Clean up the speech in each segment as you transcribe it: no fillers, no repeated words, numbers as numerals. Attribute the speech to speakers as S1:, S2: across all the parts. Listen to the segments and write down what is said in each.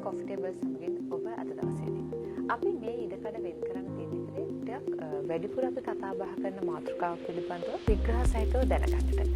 S1: coffee table සමගින් ඔබ අද දවසේදී අපි මේ ඉඩකඩ වෙන් කරන්න තියෙන විදිහට ටිකක් වැඩිපුර අපි කතා බහ කරන මාතෘකාවක් පිළිබඳව විග්‍රහ සහිතව දැනගන්නට.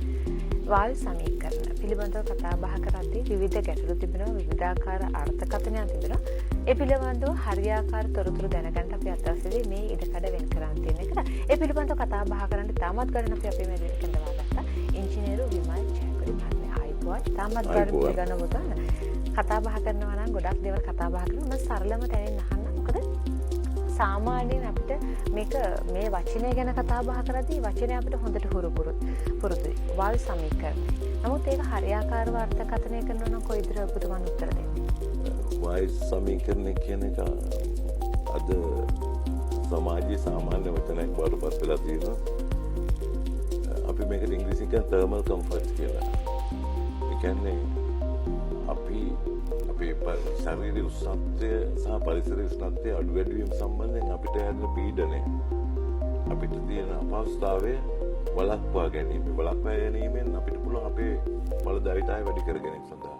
S1: වායු සමීකරණ පිළිබඳව කතා බහ කරද්දී විවිධ ගැටලු තිබෙනවා, විවිධාකාර අර්ථකථනයන් තිබෙනවා. ඒ පිළිබඳව හරියාකාර තොරතුරු දැනගන්න අපි අද දවසේදී මේ ඉඩකඩ වෙන් කරන්න තියෙන එක. ඒ පිළිබඳව කතා බහ කරන්න තාමත් ගණන් අපි අපේ මැදිරියට කඳවා ගත්තා. ඉංජිනේරු විමල් ජයකොඩි මහත්මයා ආයිබෝයි. තාමත් ගණන් පිළිගන්න කතා බහ කරනවා නම් ගොඩක් දේවල් කතා බහ කරනවා. මම සරලම තැනින් අහන්න. මොකද සාමාන්‍යයෙන් අපිට මේක මේ වචනය ගැන කතා බහ කරද්දී වචනය අපිට හොඳට පුරුදුයි. වායු සමීකරණය. නමුත් ඒක හරියාකාරව අර්ථකථනය කරනවා නම් කොයි විදිහට ඔබතුමන් උත්තර දෙන්නේ?
S2: වායු සමීකරණය කියන එක අද සමාජයේ සාමාන්‍ය වචනයක් බවට පත් වෙලා තියෙනවා. අපි මේකට ඉංග්‍රීසියෙන් කියන thermal comfort කියලා. ඒ කියන්නේ අපේ ශරීරයේ උෂ්ණත්වය සහ පරිසරයේ උෂ්ණත්වය අඩු වැඩි වීම සම්බන්ධයෙන් අපිට ඇතිවන පීඩනය අපිට තියෙන අපහසුතාවය වළක්වා ගැනීමෙන් අපිට පුළුවන් අපේ ඵලදායීතාවය වැඩි කර ගැනීම සඳහා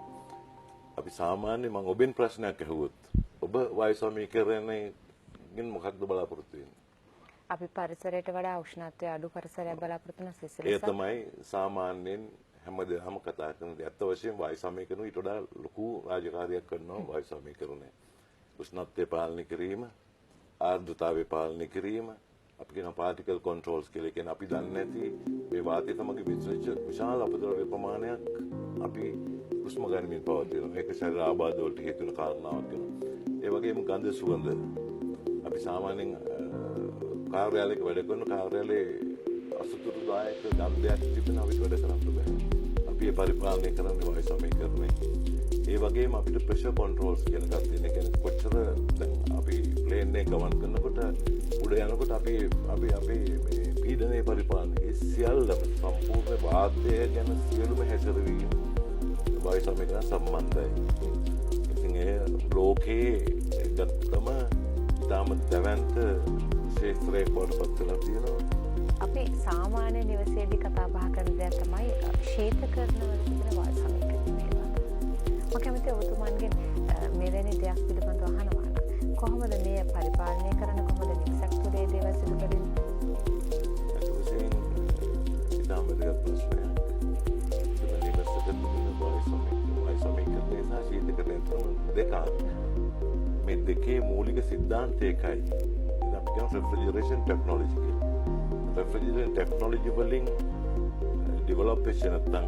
S2: අපි සාමාන්‍ය මම ඔබෙන් ප්‍රශ්නයක් අහුවොත් ඔබ වායු සමීකරණයෙන් මොකක්ද බලාපොරොත්තු වෙන්නේ?
S1: අපි පරිසරයට වඩා උෂ්ණත්වය අඩු පරිසරයක් බලාපොරොත්තු වෙන සිසිලස.
S2: ඒ තමයි සාමාන්‍යයෙන් හැමදේම කතා කරන දේ. අත්ත වශයෙන් වායු සමීකරණ ඊට වඩා ලොකු රාජකාරියක් කරනවා වායු සමීකරණය. උෂ්ණත්වය පාලනය කිරීම, ආර්ද්‍රතාවය පාලනය කිරීම, අපි කියන පාටිකල් කන්ට්‍රෝල්ස් කියලා කියන අපි දන්නේ නැති මේ වාතය තමයි විශාල අපද්‍රව්‍ය ප්‍රමාණයක් අපි උෂ්ම ගනිමින් පවතිනවා. ඒක ශරීර ආබාධ වලට හේතු වෙන කාරණාවක් වෙනවා. ඒ වගේම ගන්ධ සුවඳ අපි සාමාන්‍යයෙන් කාර්යාලයක වැඩ කරන කාර්යාලයේ අසතුටුදායක ගන්ධයක් තිබෙන අපිට වැඩ කරන්න බෑ. අපි ඒ පරිපාලනය කරන්නේ වායු සමීකරණය. ඒ වගේම අපිට ප්‍රෙෂර් කන්ට්‍රෝල්ස් කියන එකක් තියෙන. ඒ කියන්නේ කොච්චර දැන් අපි ප්ලේන් එක ගමන් කරනකොට උඩ යනකොට අපි මේ පීඩනයේ පරිපාලනය ඒ සියල්ලම සම්පූර්ණ වාතය ගැන සියලුම හැසිරවීම වායු සමීකරණ සම්බන්ධයි. ඉතින් ඒ ලෝකයේ ගත්තම ඉතාම දැවැන්ත ශේත්‍රයක් බවට පත් වෙලා තියෙනවා.
S1: අපි සාමාන්‍ය නිවසේදී කතා බහ කරන දේ තමයි ශීතකරණ වල තිබෙන වායු සමීකරණය. මම කැමති ඔබතුමන්ගෙන් මෙවැනි දෙයක් පිළිබඳව අහනවා. කොහොමද මේ පරිපාලනය කරන්න, කොහොමද නිවසක් තුළේ දේවල් සිදු කරන්නේ?
S2: අතුසෙන් ඉතාම වැදගත් ප්‍රශ්නයක්. නිවසක තිබෙන වායු සමීකරණය සහ ශීතකරණය දෙක. මේ දෙකේ මූලික සිද්ධාන්තය එකයි. අපි කියන refrigeration technology කියලා. refrigeration technology වලින් develop වෙච්ච නැත්නම්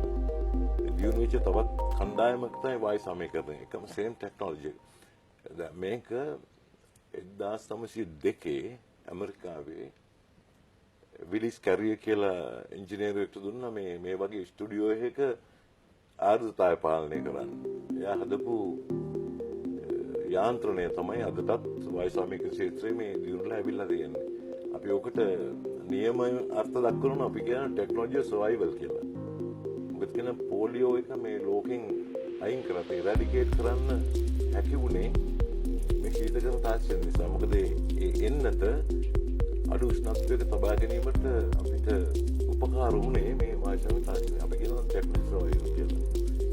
S2: දියුණු වෙච්ච තවත් කණ්ඩායමක් තමයි වායු සමීකරණය. එකම same technology. දැන් මේක 1902 ඇමරිකාවේ විලිස් කැරියර් කියලා ඉංජිනේරුවෙක්ට දුන්නා මේ වගේ ස්ටුඩියෝ එකක ආර්ද්‍රතාවය පාලනය කරන්න. එයා හදපු යාන්ත්‍රණය තමයි අදටත් වායු සමීකරණ ක්ෂේත්‍රයේ මේ දියුණුවලා ඇවිල්ලා තියෙන්නේ. අපි ඔකට නියම අර්ථ දක්වනවා අපි කියන ටෙක්නොලොජි සර්වයිවල් කියලා. මොකද කියන පොලියෝ එක මේ ලෝකෙන් අයින් කරලා ඉරැඩිකේට් කරන්න හැකි වුණේ මේ ශීතකරණ තාක්ෂණය නිසා. මොකද ඒ එන්නත අඩු උෂ්ණත්වයක තබා ගැනීමට අපිට උපකාර වුණේ මේ වායු සමීකරණ තාක්ෂණය. අපි කියනවා ටෙක්නොලොජි සර්වයිවල් කියලා.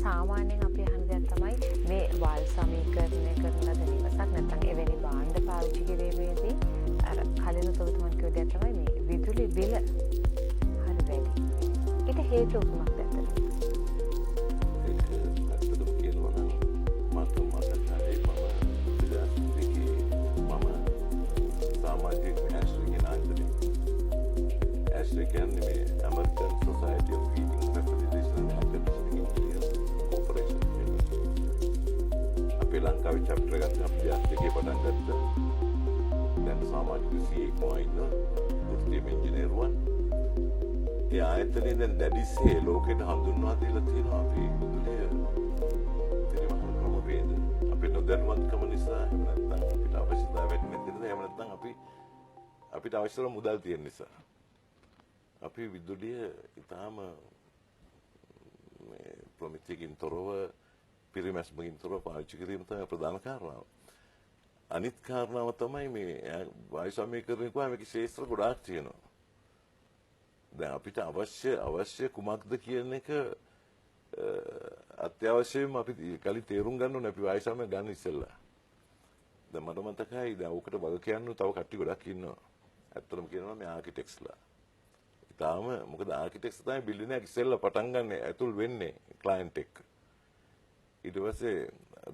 S1: සාමාන්‍යයෙන් අපි අහන දෙයක් තමයි මේ වායු සමීකරණය කරන ලද නිවසක් නැත්නම් එවැනි භාණ්ඩ පාවිච්චි කිරීමේදී අර කලින් ඔබතුමන් කිව්ව දෙයක් තමයි මේ විදුලි බිල හරි වැඩි. ඊට හේතුව මොකක්ද?
S2: ඒක ඇත්තටම කියනවා නම් මට සමාජික ඇස්ට්‍රික් කියන්නේ මේ American Society of Heating, Refrigeration and Air Conditioning Engineers Corporation කියලා. අපි ලංකාවේ chapter එකක් අපි ඇස්ට්‍රික්ේ පටන් ගත්තා. දැන් සමාජික CA ඉන්න වෘත්තීය ඉංජිනේරුවන්. ඒ ආයතනයේ දැන් දැඩිසේ ලෝකෙට හඳුන්වා දීලා තියෙනවා අපි පිළිවහන ක්‍රමවේද. අපිට නොදැනුවත්කම නිසා එහෙම නැත්නම් අපිට අවශ්‍යතාවය වැඩි නැති නිසා එහෙම නැත්නම් අපිට අවශ්‍ය මුදල් තියෙන නිසා අපි විදුලිය ඉතාම ප්‍රමිතියකින් තොරව පිරිමැස්මකින් තොරව පාවිච්චි කිරීම තමයි ප්‍රධාන කාරණාව. අනිත් කාරණාව තමයි මේ වායු සමීකරණය කියවා මේකේ ශේෂ්ත්‍ර ගොඩාක් තියෙනවා. දැන් අපිට අවශ්‍ය කුමක්ද කියන එක අත්‍යවශ්‍යම අපි කලින් තේරුම් ගන්න ඕනේ අපි වායු සමීකරණ ගන්න ඉස්සෙල්ලා. දැන් මට මතකයි දැන් ඕකට වග කියන්න තව කට්ටිය ගොඩක් ඉන්නවා. ඇත්තටම කියනවා මේ ආකිටෙක්ස්ලා. ඊටාම මොකද ආකිටෙක්ස් තමයි බිල්ඩින් එක ඉස්සෙල්ලා පටන් ගන්න ඇතුල් වෙන්නේ ක්ලයන්ට් එක්ක. ඊට පස්සේ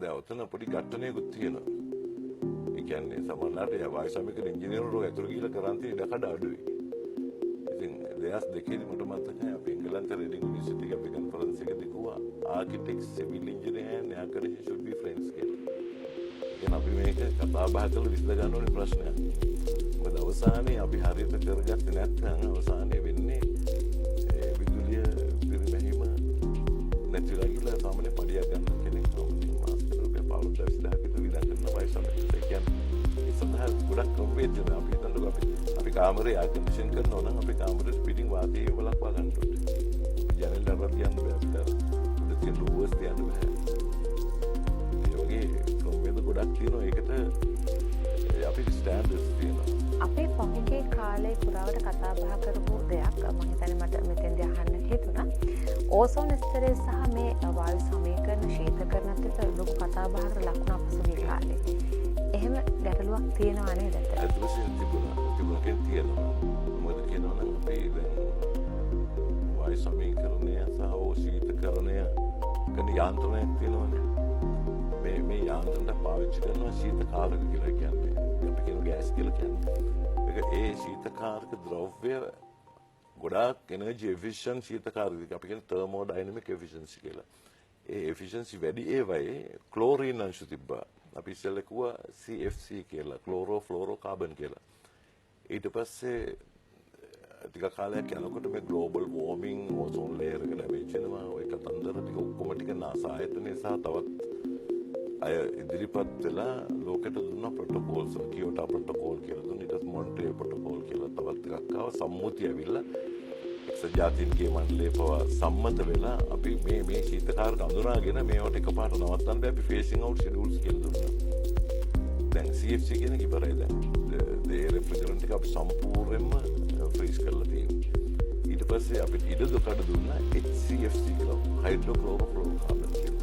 S2: දැන් ඔතන පොඩි ඝට්ටනයකුත් තියෙනවා. ඒ කියන්නේ සමහරවිට වායු සමීකරණ ඉංජිනේරුවෝ ඇතුළට ගිහිල්ලා කරන් තියෙන ඉඩකඩ අඩුයි. ඉතින් 2002 මට මතකයි අපි එංගලන්තේ රෙඩින් යුනිවර්සිටි එකේ අපි කන්ෆරන්ස් එකකදී කිව්වා architects civil engineer and architects should be friends කියලා. දැන් අපි මේක කතා බහ කරලා විසඳ ගන්න ඕනේ ප්‍රශ්නයක්. මොකද අවසානයේ අපි හරියට කරගත්තේ නැත්නම් අවසානයේ වෙන්නේ විදුලිය පිරිමැහිම නැතිලා ගිහලා සාමාන්‍ය පඩියක් ගන්න කෙනෙක් තමයි මාස්ටර් රුපියල් 15000 කට විදක් කරන වයසට. ඒ කියන්නේ ඒ සඳහා ගොඩක් කම්පේට් වෙනවා. අපි හිතන්නකෝ අපි කාමරේ එයා කන්ඩිෂන් කරනවා නම් අපි කාමරේ පිටින් වාතය වලක්වා ගන්න ඕනේ. ජනෙල් දරලා තියන්න බෑ අපිට. උඩ තියෙන ලුවස් තියන්න බෑ. ඒ වගේ කම්පේට් ගොඩක් තියෙනවා. ඒකට අපි ස්ටෑන්ඩඩ්ස් තියෙනවා.
S1: අපේ පහුගිය කාලේ පුරාවට කතා බහ කරපු දෙයක් මම හිතන්නේ මට මෙතෙන්දී අහන්න හිතුණා. ඕසෝන් ස්තරය සහ මේ වායු සමීකරණ ශීතකරණත් එක්ක ලොකු කතා බහකට ලකුණු අපසුගිය කාලේ. එහෙම ගැටලුවක් තියෙනවා නේද?
S2: ඇත්ත වශයෙන්ම තිබුණා තියෙනවා. මොකද කියනවා නම් අපි දැන් වායු සමීකරණය සහ ශීතකරණය ගැන යාන්ත්‍රණයක් තියෙනවානේ. මේ යාන්ත්‍රණ පාවිච්චි කරනවා ශීතකාරක කියලා කියන්නේ. අපි කියන ගෑස් කියලා කියන්නේ. ඒ ශීතකාරක ද්‍රව්‍ය ගොඩාක් එනර්ජි එෆිෂන්ට් ශීතකාරක අපි කියන තර්මෝඩයිනමික් එෆිෂන්සි කියලා. ඒ එෆිෂන්සි වැඩි ඒවයේ ක්ලෝරින් අංශු තිබ්බා. අපි ඉස්සෙල්ලා කිව්වා CFC කියලා, ක්ලෝරෝ ෆ්ලෝරෝ කාබන් කියලා. ඊට පස්සේ ටික කාලයක් යනකොට මේ ග්ලෝබල් වෝර්මින් ඕසෝන් ලේයර් එක ඩැමේජ් වෙනවා. ඔය කතන්දර ටික ඔක්කොම ටික NASA ආයතනයේ සහ තවත් අය ඉදිරිපත් වෙලා ලෝකෙට දුන්න ප්‍රොටෝකෝල්ස් කියෝටෝ ප්‍රොටෝකෝල් කියලා දුන්න ඊට පස්සේ මොන්ට්‍රියල් ප්‍රොටෝකෝල් කියලා තවත් ටිකක් ආවා. සම්මුතිය ඇවිල්ලා එක්සත් ජාතීන්ගේ මණ්ඩලය පවා සම්මත වෙලා අපි මේ ශීතකාරක අඳුනාගෙන මේවට එකපාරට නවත්තන්න බෑ. අපි ෆේසින් අවුට් ෂෙඩියුල්ස් කියලා දුන්නා. දැන් CFC කියන එක ඉවරයි දැන්. ඒ රෙෆ්‍රිජරන්ට් එක අපි සම්පූර්ණයෙන්ම ෆ්‍රීස් කරලා තියෙනවා. ඊට පස්සේ අපි ඉඩදුකඩ දුන්නා HCFC කියලා, හයිඩ්‍රෝක්ලෝරෝෆ්ලෝරෝකාබන් කියලා.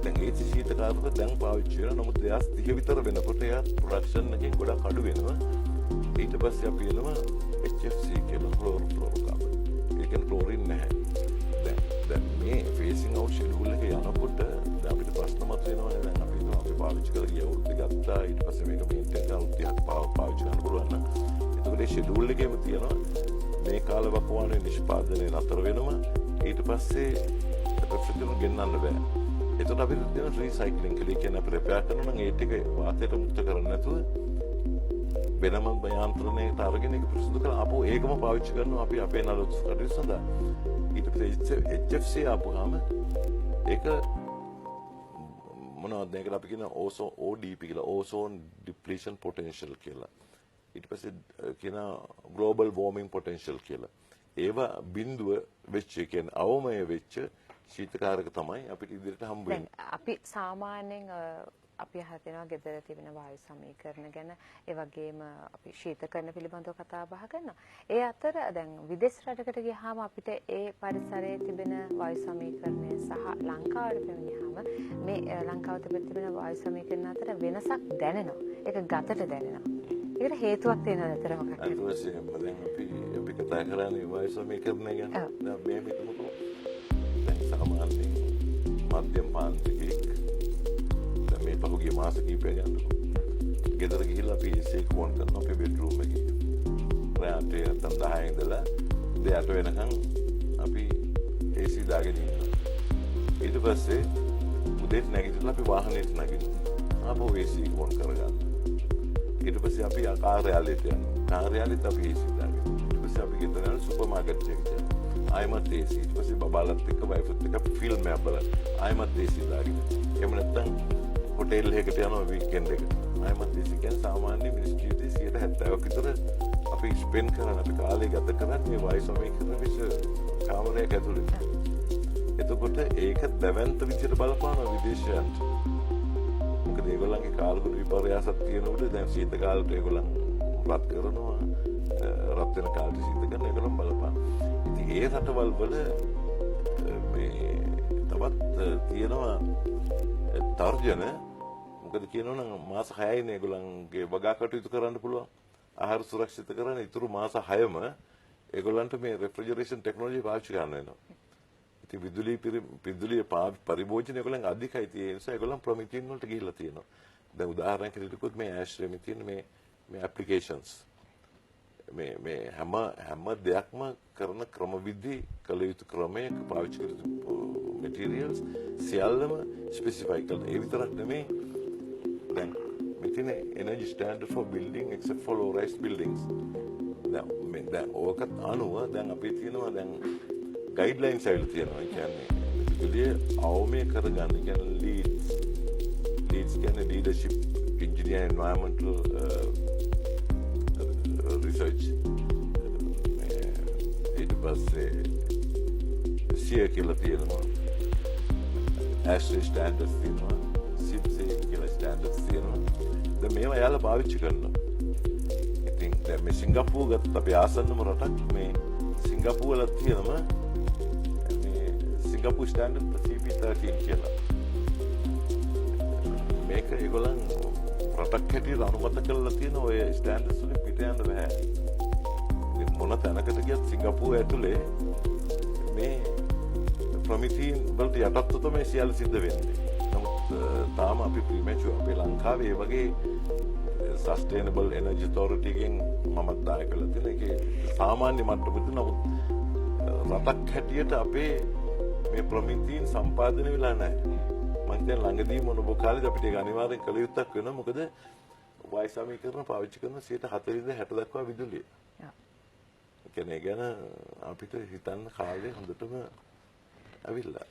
S2: දැන් ඒ ශීතකාරක දැන් පාවිච්චි කරනවා. නමුත් 2030 විතර වෙනකොට එයා ප්‍රොඩක්ෂන් එකෙන් ගොඩක් අඩු වෙනවා. ඊට පස්සේ අපි එනවා HFC කියලා, ක්ලෝරෝෆ්ලෝරෝකාබන්. ඒක ක්ලෝරින් නැහැ. දැන් මේ ෆේසින් අවුට් ෂෙඩියුල් එක යනකොට දැන් අපිට ප්‍රශ්න මතුවෙනවා. දැන් අපි හිතනවා අපි පාවිච්චි කරලා ගිය අවුරුද්ද ගත්තා. ඊට පස්සේ මේක මේන්ටේන් කරලා පාවිච්චි කරන්න පුළුවන් නම් එතකොට ඒ ෂෙඩියුල් එකේම තියෙනවා මේ කාලවකවානුවේ නිෂ්පාදනය නතර වෙනවා. ඊට පස්සේ රෙෆ්‍රිජරන්ට් ගෙන්නන්න බෑ. එතකොට අපිට තියෙන රීසයික්ලින් කියලා කියන්නේ අපි රිපෙයාර් කරනවා නම් ඒ ටික වාතයට මුක්ත කරන්නේ නැතුව වෙනම යාන්ත්‍රණයකට අරගෙන ඒක පිරිසිදු කරලා ආපහු ඒකම පාවිච්චි කරනවා අපි අපේ නලොත් කටයුතු සඳහා. ඊට පස්සේ HFC ආපුවාම ඒක මොනවද මේකට අපි කියන ඕසෝන් ODP කියලා, ඕසෝන් ඩිප්ලීෂන් පොටෙන්ෂල් කියලා. ඊට පස්සේ කියන ග්ලෝබල් වෝර්මින් පොටෙන්ෂල් කියලා. ඒවා බිඳුව වෙච්ච කියන්නේ අවමය වෙච්ච ශීතකාරක තමයි අපිට ඉදිරියට හම්බ වෙන්නේ.
S1: අපි සාමාන්‍යයෙන් අපි හදනවා ගෙදර තිබෙන වායු සමීකරණ ගැන, ඒ වගේම අපි ශීතකරණ පිළිබඳව කතා බහ කරනවා. ඒ අතර දැන් විදේශ රටකට ගියාම අපිට ඒ පරිසරයේ තිබෙන වායු සමීකරණය සහ ලංකාවට පැමිණියාම මේ ලංකාව තිබෙන වායු සමීකරණ අතර වෙනසක් දැනෙනවා. ඒක ගතට දැනෙනවා. ඒකට හේතුවක් තියෙනවද අතර මොකක්ද?
S2: අනිත් වශයෙන්ම දැන් අපි කතා කරන්නේ වායු සමීකරණය ගැන. දැන් මේ හිතමුකෝ දැන් සාමාන්‍යයෙන් මධ්‍යම පාන්තිකෙක් මේ පහුගිය මාස කිහිපයක් යනකොට ගෙදර ගිහිල්ලා අපි AC එක ඕන් කරනවා අපේ බෙඩ්රූම් එකේ. රාත්‍රියට 10 ඉඳලා 2:00 වෙනකන් අපි AC දාගෙන ඉන්නවා. ඊට පස්සේ උදේට නැගිටලා අපි වාහනේට නැගිටිනවා. ආපහු AC එක ඕන් කරගන්නවා. ඊට පස්සේ අපි කාර්යාලයට යනවා. කාර්යාලෙත් අපි AC දාගෙන. ඊට පස්සේ අපි ගෙදර යන සුපර් මාකට් එකට යනවා. ආයමත් AC. ඊට පස්සේ බබාලත් එක්ක වයිෆත් එක්ක ෆිල්ම් එකක් බලලා ආයමත් AC දාගෙන. එහෙම නැත්නම් හොටෙල් එකකට යනවා වීකෙන්ඩ් එකට. ආයමත් AC කියන්නේ සාමාන්‍ය මිනිස් ජීවිතයේ 70ක් විතර අපි ස්පෙන්ඩ් කරන අපි කාලය ගත කරන්නේ මේ වායු සමීකරණ විශේෂ කාමරයක ඇතුළේ. එතකොට ඒක දැවැන්ත විදිහට බලපාන විදේශයන්ට. මොකද ඒගොල්ලන්ගේ කාලගුණ විපර්යාසක් තියෙනකොට දැන් ශීත කාලේට ඒගොල්ලන් රත් කරනවා. රත් වෙන කාලේ ශීත කරන ඒගොල්ලන් බලපාන. ඉතින් ඒ රටවල් වල මේ තවත් තියෙනවා තර්ජන. මොකද කියනවනම් මාස 6යිනේ ඒගොල්ලන්ගේ වගා කටයුතු කරන්න පුළුවන්. ආහාර සුරක්ෂිත කරන ඉතුරු මාස 6ම ඒගොල්ලන්ට මේ රෙෆ්‍රිජරේෂන් ටෙක්නොලොජි පාවිච්චි කරන්න වෙනවා. ඉතින් විදුලිය පරිභෝජනය ඒගොල්ලන් අධිකයි. ඒ නිසා ඒගොල්ලන් ප්‍රොමිතින් වලට ගිහිල්ලා තියෙනවා. දැන් උදාහරණයක් විදිහට මේ ඇෂ්රේ තියෙන මේ ඇප්ලිකේෂන්ස් මේ හැම දෙයක්ම කරන ක්‍රමවිධි කළ යුතු ක්‍රමයක පාවිච්චි කළ යුතු materials සියල්ලම ස්පෙસિෆයි කරලා ඒ විතරක් නෙමෙයි දැන් මෙතන energy standard for building except for low rise buildings දැන් ඕකත් අනුව දැන් අපි තියෙනවා දැන් ගයිඩ්ලයින්ස් ඇවිල්ලා තියෙනවා. ඒ කියන්නේ විදුලිය අවමය කරගන්න කියන්නේ ලීඩ්ස් කියන්නේ leadership engineer environmental research ඊට පස්සේ සිය කියලා තියෙනවා. ඇෂ්රේ ස්ටෑන්ඩඩ්ස් තියෙනවා. සිප්සේ කියලා ස්ටෑන්ඩඩ්ස් තියෙනවා. දැන් මේවා යාලා පාවිච්චි කරනවා. ඉතින් දැන් මේ සිංගප්පූර් ගත්ත අපි ආසන්නම රටක් මේ සිංගප්පූර් වල තියෙනවා මේ සිංගප්පූර් ස්ටෑන්ඩඩ් CP13 කියලා. මේක ඒගොල්ලන් රටක් හැටියට අනුමත කරලා තියෙන ඔය ස්ටෑන්ඩඩ්ස් වලින් පිට යන්න බෑ. මොන තැනකට ගියත් සිංගප්පූර් ඇතුලේ මේ ප්‍රමිතීන් වලට යටත්ව තමයි සියල්ල සිද්ධ වෙන්නේ. නමුත් තාම අපි ප්‍රීමැචුවර් අපේ ලංකාවේ මේ වගේ සස්ටේනබල් එනර්ජි ඔතොරිටි එකෙන් මමත් දායක වෙලා තියෙන එකේ සාමාන්‍ය මට්ටමක නමුත් රටක් හැටියට අපේ මේ ප්‍රමිතීන් සම්පාදනය වෙලා නැහැ. මම දැන් ළඟදී මොන බොකාලේ අපිට ඒක අනිවාර්යෙන් කළ යුත්තක් වෙනවා. මොකද වායු සමීකරණ පාවිච්චි කරන 40% ඉඳන් 60 දක්වා විදුලිය. කියන්නේ ගැන අපිට හිතන්න කාලේ හොඳටම අවිල්ලා.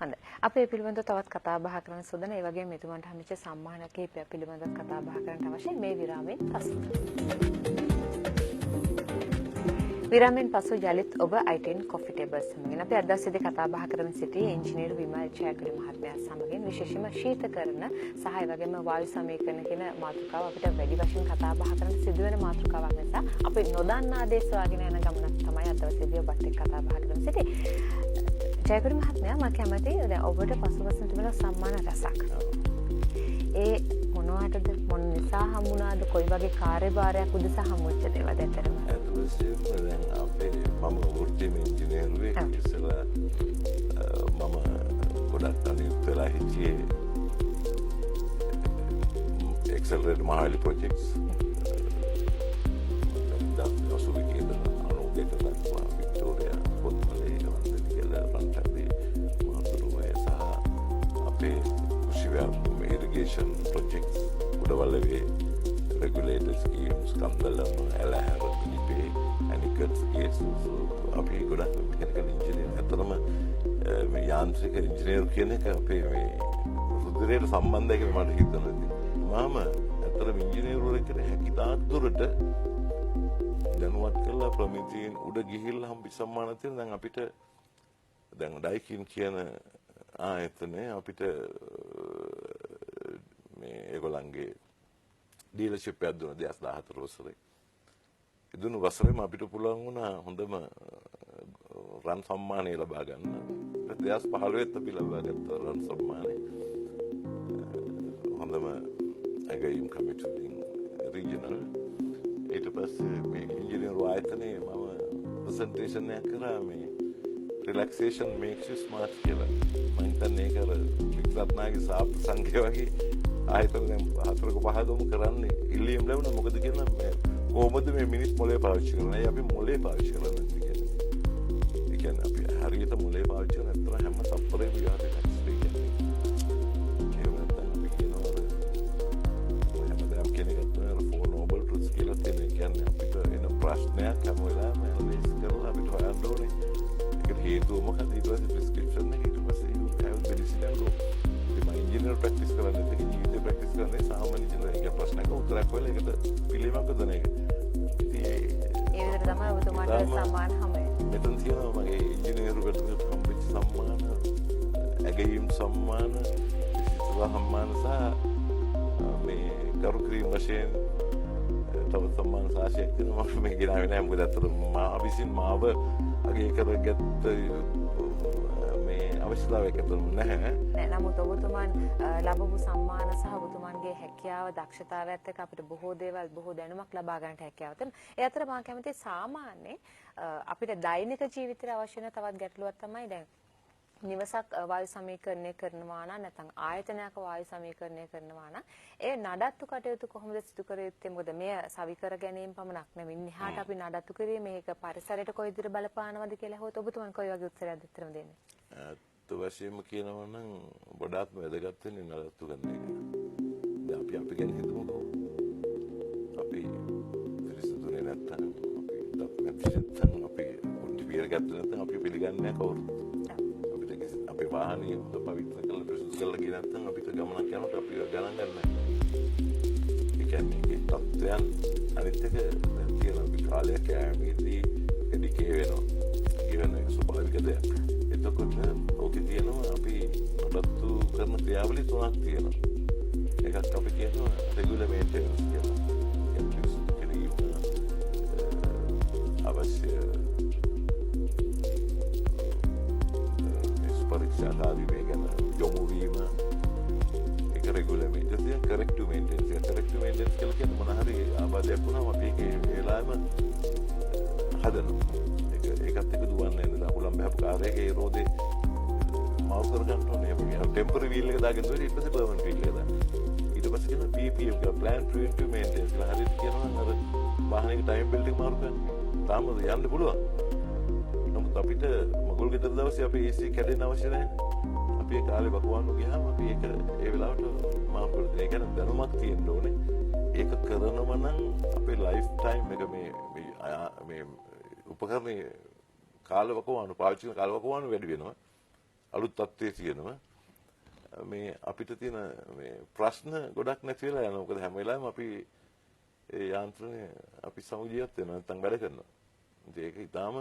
S1: හොඳයි. අපි මේ පිළිබඳව තවත් කතා බහ කරන්න සුදුන. ඒ වගේම මෙතුමන්ට හම්බෙච්ච සම්මාන කිහිපයක් පිළිබඳව කතා බහ කරන්න අවශ්‍යයි මේ විරාමයෙන් පසු. විරාමයෙන් පසු යලිත් ඔබ I10 coffee table සමගින් අපි අද දවසේදී කතා බහ කරමින් සිටියේ ඉංජිනේරු විමල් ජයකොඩි මහත්මයා සමගින් විශේෂයෙන්ම ශීතකරණ සහ ඒ වගේම වායු සමීකරණ කියන මාතෘකාව අපිට වැඩි වශයෙන් කතා බහ කරන්න සිදුවෙන මාතෘකාවක් නිසා අපි නොදන්නා දේ සොයාගෙන යන ගමනක් තමයි අද දවසේදී ඔබත් එක්ක කතා බහ කරමින් සිටියේ. ජයකොඩි මහත්මයා මම කැමතියි දැන් ඔබට පසුබසින් තිබෙන සම්මාන රසක්. ඒ මොනවටද මොන නිසා හම්බුණාද කොයි වගේ කාර්යභාරයක් උදෙසා හම්බුච්ච දේවල්ද ඇත්තටම?
S2: දැන් අපේ මම වෘත්තීය ඉංජිනේරුවෙක් ඉස්සෙල්ලා මම ගොඩක් අනිත් වෙලා හිටියේ accelerated මහාලි projects දැන් ඔසුලි කියන අනුදේක දක්වා වික්ටෝරියා පොත්මලේ වන්දන කියලා රන්ටබේ මහතුරුවය සහ අපේ කුෂිවැල් irrigation projects Udawalawe regulator schemes Kandalama Elahera පිළිපේ ඇනිකට්ස් කේසස් අපි ගොඩක් මෙකැනිකල් ඉංජිනේර් අතරම මේ යාන්ත්‍රික ඉංජිනේර් කියන එක අපේ මේ රුධිරයට සම්බන්ධයි කියලා මට හිතෙනවා. මම අතරම ඉංජිනේරුවෙක් කියලා හැකි තාක් දුරට දැනුවත් කරලා ප්‍රමිතීන් උඩ ගිහිල්ලා හම්බි සම්මාන තියෙන දැන් අපිට දැන් ඩයිකින් කියන ආයතනය අපිට මේ ඒගොල්ලන්ගේ ඩීලර්ෂිප් එකක් දුන්නා 2014 වසරේ. ඒ දුන්නු වසරේම අපිට පුළුවන් වුණා හොඳම රන් සම්මානය ලබා ගන්න. 2015 අපි ලබා ගත්තා රන් සම්මානය. හොඳම ඇගයීම් කමිටුවෙන් රීජනල්. ඊට පස්සේ මේ ඉංජිනේරු ආයතනයේ මම ප්‍රසන්ටේෂන් එකක් කරා මේ relaxation makes you smart කියලා. මම හිතන්නේ ඒක අර වික්‍රත්නාගේ සාප්ත සංඛ්‍යා වගේ ආයතන දැන් 4ක 5කම කරන්නේ ඉල්ලීම් ලැබුණා. මොකද කියනවා මේ කොහොමද මේ මිනිස් මොලේ පාවිච්චි කරන්නේ? අපි මොලේ පාවිච්චි කරන්නේ කියන්නේ. ඒ කියන්නේ අපි හරියට මොලේ පාවිච්චි කරන අතර හැම සප්පරේම විවාදයක් කියන්නේ. ඒ වගේම අපි කියනවා හැමදාම කියන එක තමයි ෆෝර් නෝබල් ට්‍රුත්ස් කියලා තියෙන. ඒ කියන්නේ අපිට එන ප්‍රශ්නයක් හැම වෙලාවෙම ඇනලයිස් කරලා අපිට හොයන්න ඕනේ. ඒකට හේතුව මොකක්ද? ඊට පස්සේ ප්‍රෙස්ක්‍රිප්ෂන් එක ඊට පස්සේ you have medicine and go. Engineer practice කරන්නේ ඒක ජීවිතේ ප්‍රැක්ටිස් කරන්නේ සාමාන්‍ය ඉංජිනේර් එක ප්‍රශ්නයක උත්තරයක් හොයලා ඒකට පිළිමක් දෙන එක. ඉතින් ඒ විදිහට තමයි ඔබතුමාට සම්මාන හම්බෙන්නේ. මෙතන තියෙනවා මගේ ඉංජිනේරුවට හම්බෙච්ච සම්මාන, ඇගයීම් සම්මාන, විශේෂ සම්මාන සහ මේ කරු ක්‍රීම් වශයෙන් තව සම්මාන සාශයක් තියෙනවා. මම මේ ගෙනාවේ නැහැ මොකද අතට මා විසින් මාව අගේ කරගත්ත අවශ්‍යතාවයක් ඇතුළු නැහැ.
S1: නමුත් ඔබතුමන් ලැබපු සම්මාන සහ ඔබතුමන්ගේ වගේ හැකියාව දක්ෂතාවයත් එක්ක අපිට බොහෝ දේවල් බොහෝ දැනුමක් ලබා ගන්නට හැකියාව තියෙනවා. ඒ අතර මම කැමතියි සාමාන්‍ය අපිට දෛනික ජීවිතේට අවශ්‍ය වෙන තවත් ගැටලුවක් තමයි දැන් නිවසක් වායු සමීකරණය කරනවා නම් නැත්නම් ආයතනයක වායු සමීකරණය කරනවා නම් ඒ නඩත්තු කටයුතු කොහොමද සිදු කර යුත්තේ? මොකද මෙය සවිකර ගැනීම පමණක් නෙවෙයි. ඉන්හාට අපි නඩත්තු කිරීම මේක පරිසරයට කොයි විදිහට බලපානවද කියලා හොත ඔබතුමන් කොයි වගේ උත්තරයක්ද දෙන්න දෙන්නේ?
S2: වශයෙන්ම කියනවා නම් වඩාත්ම වැදගත් වෙන්නේ නඩත්තු ගන්න එක. දැන් අපි ගැන හිතමුකෝ. අපි පිරිසිදුනේ නැත්තම් අපි නැත්නම් අපි පොඩි බියර් ගත්ත නැත්නම් අපි පිළිගන්නේ නැහැ කවුරුත්. අපේ වාහනේ හොඳ පවිත්‍ර කරලා පිරිසිදු කරලා ගිය නැත්නම් අපිට ගමනක් යනකොට අපි ගණන් ගන්න නැහැ. ඒ කියන්නේ ඒ තත්ත්වයන් අනිත් එක දැන් කියන අපි කාලයක් යෑමේදී එඩිකේ වෙනවා. කියන එක ස්වභාවික දෙයක්. එතකොට ඕකේ තියෙනවා අපි නඩත්තු කරන ක්‍රියාවලිය තුනක් තියෙනවා. එකක් අපි කියනවා රෙගුලර් මේන්ටෙනන්ස් කියලා. අවශ්‍ය පරීක්ෂාකාරී වේ ගැන යොමු වීම ඒක රෙගුලර් මේන්ටෙනන්ස් කරෙක්ටිව් මේන්ටෙනන්ස් කරෙක්ටිව් මේන්ටෙනන්ස් කියලා කියන්නේ මොන හරි ආබාධයක් වුණාම අපි ඒක ඒ වෙලාවෙම හදනවා. ඒකත් එක්ක දුවන්නේ නැහැ. හුලම් බහපු කාර් එකේ රෝදේ මාරු කර ගන්න ඕනේ. අපි ටෙම්පරරි වීල් එක දාගෙන ඉඳලා ඊට පස්සේ පර්මනන්ට් වීල් එක දාන්න. ඊට පස්සේ කියන PPM එක ප්ලෑන් ප්‍රිවෙන්ටිව් මේන්ටෙනන්ස් කියලා හරියට කියනවා නම් අර වාහනේක ටයිම් බෙල්ට් එක මාරු කරන්න. තාම යන්න පුළුවන්. නමුත් අපිට මගුල් ගෙදර දවසේ අපි AC කැඩෙන්න අවශ්‍ය නැහැ. අපි ඒ කාලේ බකවන්න ගියාම අපි ඒක ඒ වෙලාවට මාරු කර දෙන්න. ඒ කියන්නේ දැනුමක් තියෙන්න ඕනේ. ඒක කරනම නම් අපේ ලයිෆ් ටයිම් එක මේ උපකරණේ කාලවකවානු පාවිච්චි කරන කාලවකවානු වැඩි වෙනවා. අලුත් තත්ත්වයේ තියෙනවා. මේ අපිට තියෙන මේ ප්‍රශ්න ගොඩක් නැති වෙලා යනවා. මොකද හැම වෙලාවෙම අපි ඒ යාන්ත්‍රණය අපි සමුජීවත් වෙනවා නැත්නම් වැඩ කරනවා. ඒක ඊටාම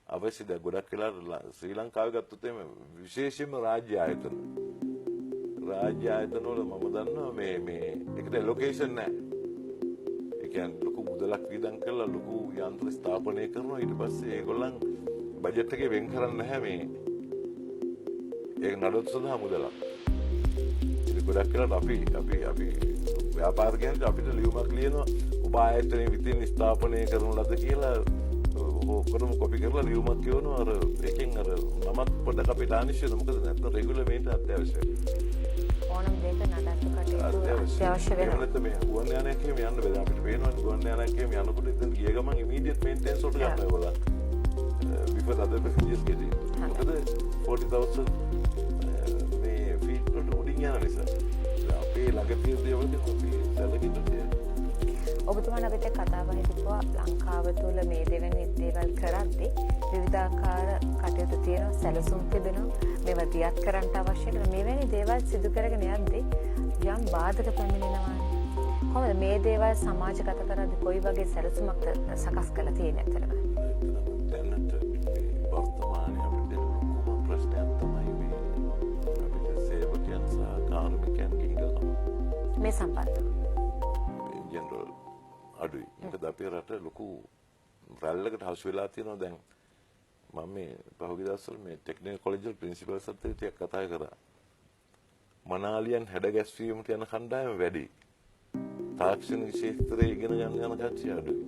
S2: අවශ්‍ය දෙයක්. ගොඩක් වෙලා ශ්‍රී ලංකාවේ ගත්තොත් එimhe විශේෂයෙන්ම රාජ්‍ය ආයතන වල මම දන්නවා මේ ඒකට ලොකේෂන් නැහැ. ඒ කියන්නේ ලොකු මුදලක් වියදම් කරලා ලොකු යන්ත්‍ර ස්ථාපනය කරනවා. ඊට පස්සේ ඒගොල්ලන් බජට් එකේ වෙන් කරන්නේ නැහැ මේ ඒක නඩත්තු සඳහා මුදලක්. ඒක ගොඩක් වෙලාවට අපි ව්‍යාපාරිකයන්ට අපිට ලියුමක් ලියනවා ඔබ ආයතනයේ විතින් ස්ථාපනය කරන ලද කියලා ඔක්කොම කොපි කරලා ලියුමක් කියවනවා. අර එකෙන් අර නමත් පොඩ්ඩක් අපිට ආනිශ්චය වෙනවා. මොකද නැත්නම් රෙගුලර් මේන්ට් අත්‍යවශ්‍යයි.
S1: ඕනම දෙයක නඩත්තු කටයුතු අත්‍යවශ්‍ය වෙනවා.
S2: ඒකට මේ ගුවන් යානයක් එහෙම යන්න බෑ. අපිට පේනවා ගුවන් යානයක් එහෙම යනකොට එතන ගිය ගමන් ඉමීඩියට් මේන්ටෙනන්ස් වලට ගන්නවා ඒගොල්ලන්. before other passengers get in. මොකද 40,000 මේ ෆීට් වලට උඩින් යන නිසා. අපේ ළඟ තියෙන දේවල් අපි සැලකින්න තියෙනවා.
S1: ඔබතුමාලා අපිට කතා බහ හිතුවා ලංකාව තුළ මේ දෙවැනි දේවල් කරද්දී විවිධාකාර කටයුතු තියෙනවා, සැලසුම් තිබෙනවා, මේවා දියත් කරන්න අවශ්‍ය කරන මෙවැනි දේවල් සිදු කරගෙන යද්දී යම් බාධක පැමිණෙනවා. කොහොමද මේ දේවල් සමාජගත කරද්දී කොයි වගේ සැලසුමක්ද සකස් කරලා තියෙන්නේ අතරම?
S2: දැනට වර්තමානයේ අපිට ලොකුම ප්‍රශ්නයක් තමයි මේ අපිට සේවකයන් සහ කාර්මිකයන් ගිහිගම
S1: මේ සම්බන්ධව
S2: ජෙනරල් අඩුයි. මොකද අපේ රට ලොකු රැල්ලකට හසු වෙලා තියෙනවා. දැන් මම මේ පහුගිය දවස්වල මේ ටෙක්නිකල් කොලෙජ් වල ප්‍රින්සිපල්ස් අතර ටිකක් කතා කරා. මනාලියන් හැඩ ගැස්වීමට යන කණ්ඩායම වැඩි. තාක්ෂණික ක්ෂේත්‍රයේ ඉගෙන ගන්න යන කට්ටිය අඩුයි.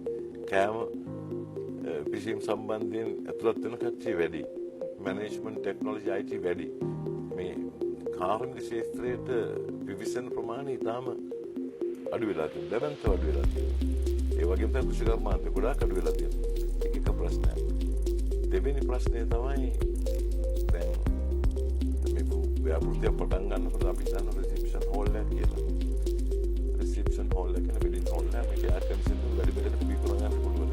S2: කෑම පිසීම් සම්බන්ධයෙන් ඇතුළත් වෙන කට්ටිය වැඩි. මැනේජ්මන්ට් ටෙක්නොලොජි IT වැඩි. මේ කාර්මික ක්ෂේත්‍රයට විවිසන ප්‍රමාණය ඉතාම අඩු වෙලා තියෙනවා. දැනන්ත අඩු වෙලා තියෙනවා. ඒ වගේම තමයි කෘෂිකර්මාන්තේ ගොඩාක් අඩු වෙලා තියෙනවා. ඒක ප්‍රශ්නයක්. දෙවෙනි ප්‍රශ්නය තමයි දැන් මේ ව්‍යාපෘතිය පටන් ගන්නකොට අපි දන්න රිසෙප්ෂන් හෝල් එක කියලා. රිසෙප්ෂන් හෝල් එක කියන බිල්ඩින් හෝල් එක මේක එයාර් කන්ඩිෂන් වැඩි වෙලකට විකුණා ගන්න පුළුවන්.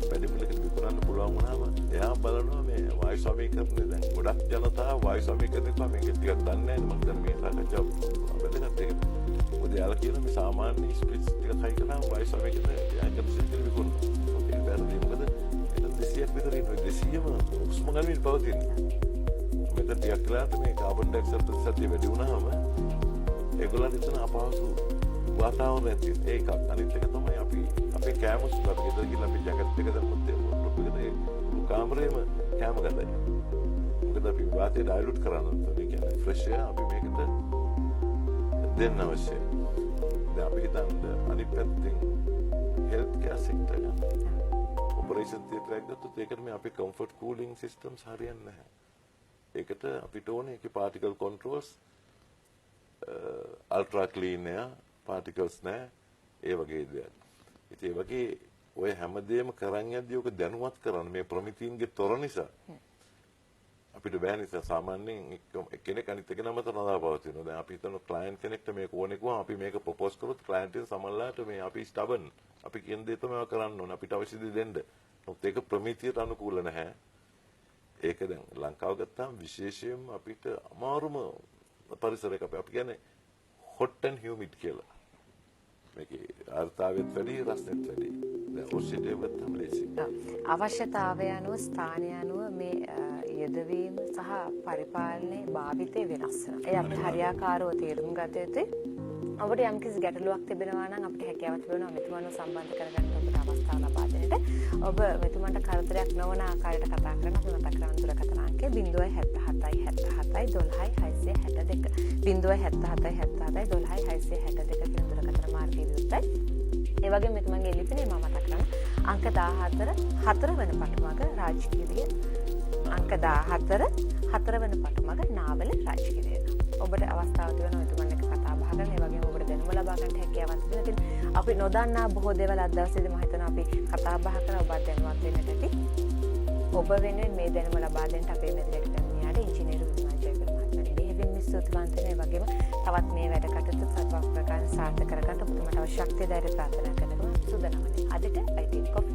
S2: වැඩි වෙලකට විකුණන්න පුළුවන් වුණාම එයා බලනවා මේ වායු සමීකරණය දැන් ගොඩක් ජනතාව වායු සමීකරණය කරා මේක ටිකක් දන්නේ නැහැ. මම දැන් මේ සාකච්ඡාව වැදගත් ඒක. මොකද යාලා කියන මේ සාමාන්‍ය ස්ප්‍රිට්ස් ටික හයි කරාම වායු සමීකරණය එයාර් කන්ඩිෂන් කියලා විකුණනවා. ඒක වැරදි. මොකද 200ක් විතර ඉන්න 200ම උස්ම ගන්න පවතින. මෙතන ටිකක් වෙලාවට මේ කාබන් ඩයොක්සයිඩ් ප්‍රතිශතය වැඩි වුණාම ඒගොල්ලන්ට එතන අපහසු වාතාවරණයක් තියෙනවා. ඒකක්. අනිත් එක තමයි අපි අපේ කෑම සුළු අපි ගෙදර ගිහලා අපි ජැකට් එක දැම්මොත් ඒ කාමරේම කෑම ගඳයි. මොකද අපි වාතය ඩයිලුට් කරනවා. ඒ කියන්නේ ෆ්‍රෙෂ් එයා අපි මේකට දෙන්න අවශ්‍යයි. දැන් අපි හිතන්නේ අනිත් පැත්තෙන් හෙල්ත් කෙයාර් සෙක්ටර් එක. ඔපරේෂන් තියටර් එක ගත්තොත් ඒකට මේ අපේ කම්ෆර්ට් කූලින් සිස්ටම්ස් හරියන්නේ නැහැ. ඒකට අපිට ඕනේ ඒකේ පාටිකල් කන්ට්‍රෝල්ස් අල්ට්‍රා ක්ලීන් එයා පාටිකල්ස් නැහැ ඒ වගේ දේවල්. ඉතින් ඒ වගේ ඔය හැමදේම කරන් යද්දී ඔක දැනුවත් කරන්න මේ ප්‍රමිතීන්ගේ තොර නිසා අපිට බෑ නිසා සාමාන්‍යයෙන් කෙනෙක් අනිත් එකනම තනදාපවතිනවා. දැන් අපි හිතන ක්ලයන්ට් කෙනෙක්ට මේක ඕනේ කිව්වම අපි මේක ප්‍රොපෝස් කරොත් ක්ලයන්ට් එක සමහරලාට මේ අපි ස්ටබන් අපි කියන දේ තමයි කරන්න ඕනේ. අපිට අවශ්‍ය දේ දෙන්න. මොකද ඒක ප්‍රමිතියට අනුකූල නැහැ. ඒක දැන් ලංකාව ගත්තාම විශේෂයෙන්ම අපිට අමාරුම පරිසරයක අපි කියන්නේ hot and humid කියලා. මේකේ ආර්තාවෙත් වැඩි රසෙත් වැඩි. දැන් ඔසිටේවත් තමයි
S1: අවශ්‍යතාවය අනුව ස්ථානය අනුව මේ යෙදවීම සහ පරිපාලනයේ භාවිතය වෙනස් වෙනවා. ඒ අපි හරියාකාරව තේරුම් ගත යුතුයි. ඔබට යම්කිසි ගැටලුවක් තිබෙනවා නම් අපිට හැකියාව තිබෙනවා මෙතුමන්ව සම්බන්ධ කරගන්න ඔබට අවස්ථාව ලබා දෙන්නට. ඔබ මෙතුමන්ට කරදරයක් නොවන ආකාරයට කතා කරන අපි මතක් කරන දුරකථන අංකය 077 77 12 662 077 77 12 662 කියන දුරකථන මාර්ගයේ විවෘතයි. ඒ වගේම මෙතුමන්ගේ ලිපිනේ මම මතක් කරනවා අංක 14 4 වෙනි පටුමග රාජකීය අංක 14 4 වෙනි පටුමග නාවල රාජකීය. ඔබට අවස්ථාව තිබෙනවා මෙතුමන් එක්ක කතා බහ කරන්න. ඒ වගේම ඔබට දැනුම ලබා ගන්න හැකියාවක් තිබෙනවා. ඉතින් අපි නොදන්නා බොහෝ දේවල් අද දවසේදී මම හිතනවා අපි කතා බහ කරලා ඔබත් දැනුවත් වෙන්නට ඇති. ඔබ වෙනුවෙන් මේ දැනුම ලබා දෙන්න අපේ මෙතනට පැමිණියාට ඉංජිනේරු විමල් ජයකඩ මහත්මයාට දෙහිවින් ස්තුතිවන්ත වෙනවා. ඒ වගේම තවත් මේ වැඩ කටයුතු සර්ව ප්‍රකාශ සාර්ථක කරගන්න ඔබතුමාට අවශ්‍ය ශක්තිය ධෛර්ය ප්‍රාර්ථනා කරනවා. සුබ දනවනේ. අදට IT කොපි